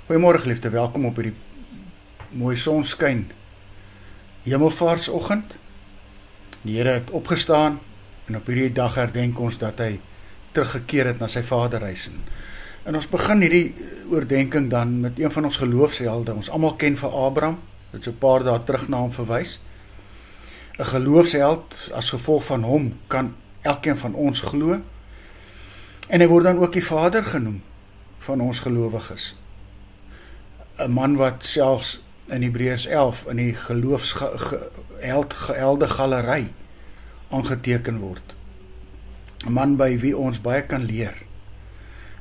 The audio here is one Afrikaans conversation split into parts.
Goeiemôre geliefde, welkom op hierdie mooi sonskyn hemelvaartsoggend. Die Here het opgestaan en op hierdie dag herdenk ons dat hy teruggekeer het na sy vaderhuis. En ons begin hierdie oordenking dan met een van ons geloofshelde. Ons almal ken vir Abraham, dit so 'n paar dae terug na hom verwys. 'n Geloofsheld, as gevolg van hom kan elkeen van ons glo. En hy word dan ook die vader genoem van ons gelowiges. 'n Man wat selfs in Hebreërs 11 in die geloofshelde galery aangeteken word. 'n Man by wie ons baie kan leer.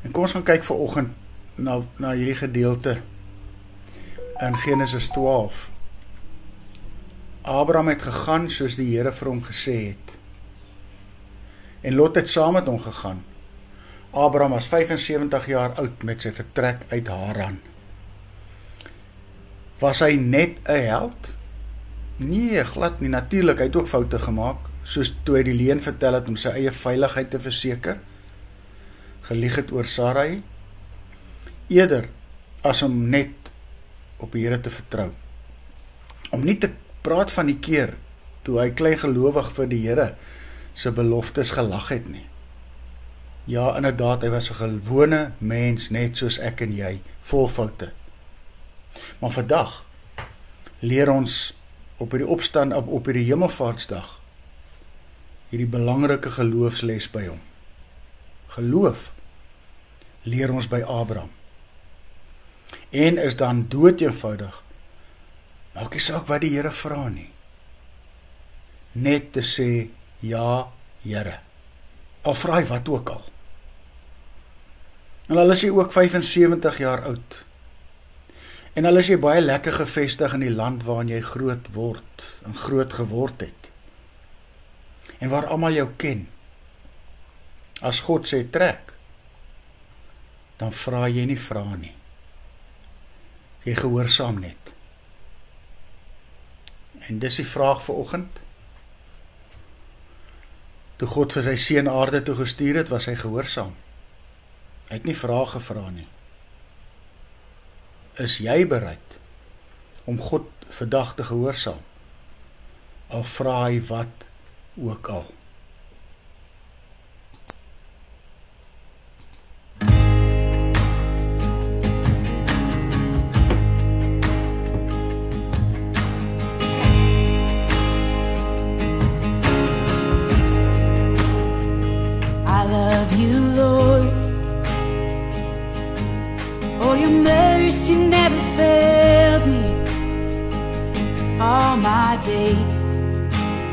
En kom ons gaan kyk vanoggend na hierdie gedeelte in Genesis 12. Abraham het gegaan soos die Here vir hom gesê het. En Lot het saam met hom gegaan. Abraham was 75 jaar oud met sy vertrek uit Haran. Was hy net 'n held? Nee, glad nie. Natuurlik, hy het ook foute gemaak, soos toe hy die leuen vertel het om sy eie veiligheid te verseker, gelieg het oor Sarai, eerder as om net op die Here te vertrou. Om nie te praat van die keer toe hy klein gelowig vir die Here sy beloftes gelag het nie. Ja, inderdaad, hy was 'n gewone mens, net soos ek en jy, vol foute. Maar vandag leer ons op hierdie hemelvaartsdag hierdie belangrike geloofsles by hom. Geloof leer ons by Abraham. En is dan dood eenvoudig. Maak nie saak wat die Here vra nie. Net te sê, ja, Here. Al vra hy wat ook al. En al is jy ook 75 jaar oud. En al is jy baie lekker gevestig in die land waarin jy groot word en groot geword het. En waar almal jou ken. As God sê trek, dan vra jy nie vra nie. Jy gehoorsaam net. En dis die vraag vanoggend. Toe God vir sy seun aarde toe gestuur het, was hy gehoorsaam. Hy het nie vrae gevra nie. Is jy bereid om God vandag te gehoorsaam? Al vra hy wat ook al. I love you, Lord. Oh, your mercy never fails me. All my days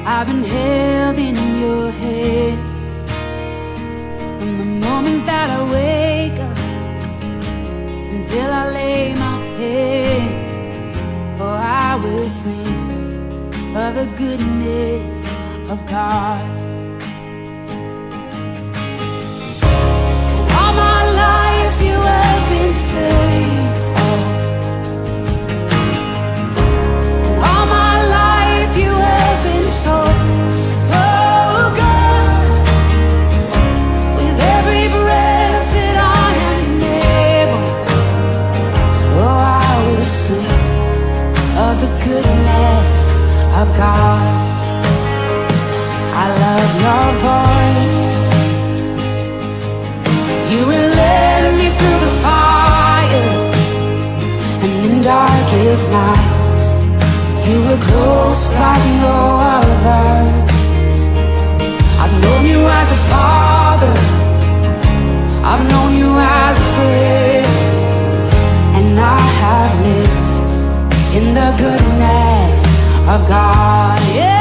I've been held in your hands. From the moment that I wake up until I lay my head, oh, I will sing of the goodness of God. And all my life you have been faithful. And all my life you have been so good. With every breath that I am able, oh, I will sing of the goodness of God. I love your voice. You will lead me through the fire, and in darkest night you were close like no other. I've known you as a father, I've known you as a friend, and I have lived in the goodness of God. Yeah.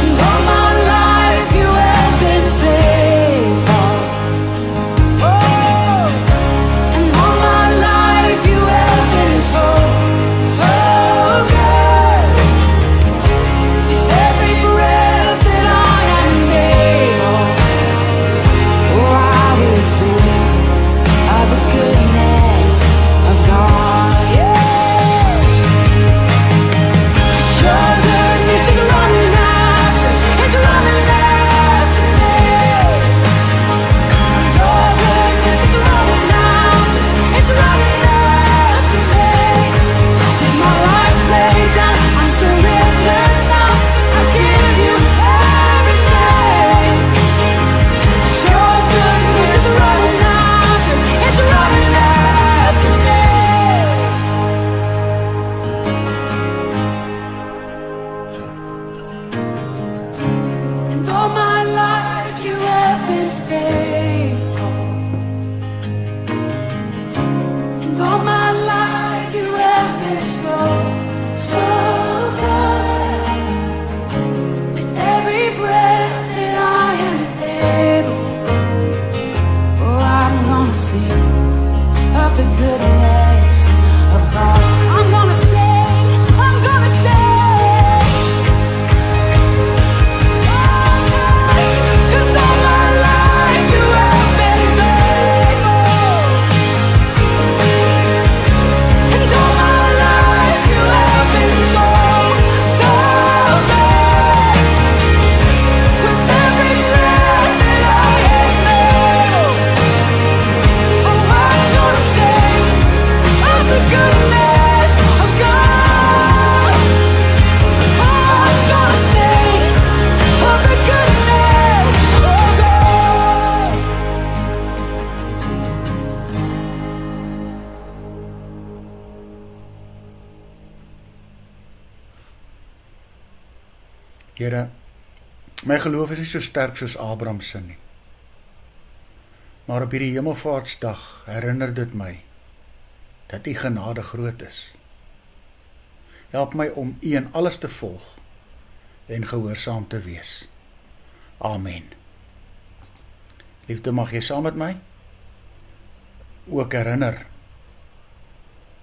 And all my life you have been faithful. Oh, and all my life you have been so good. Here, my geloof is nie so sterk soos Abraham se nie. Maar op hierdie Hemelvaartsdag herinner dit my dat U genade groot is. Help my om U in alles te volg en gehoorsaam te wees. Amen. Liefde, mag jy saam met my ook herinner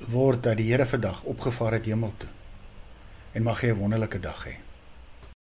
word dat die Here vandag opgevaar het hemel toe. En mag jy 'n wonderlike dag hê.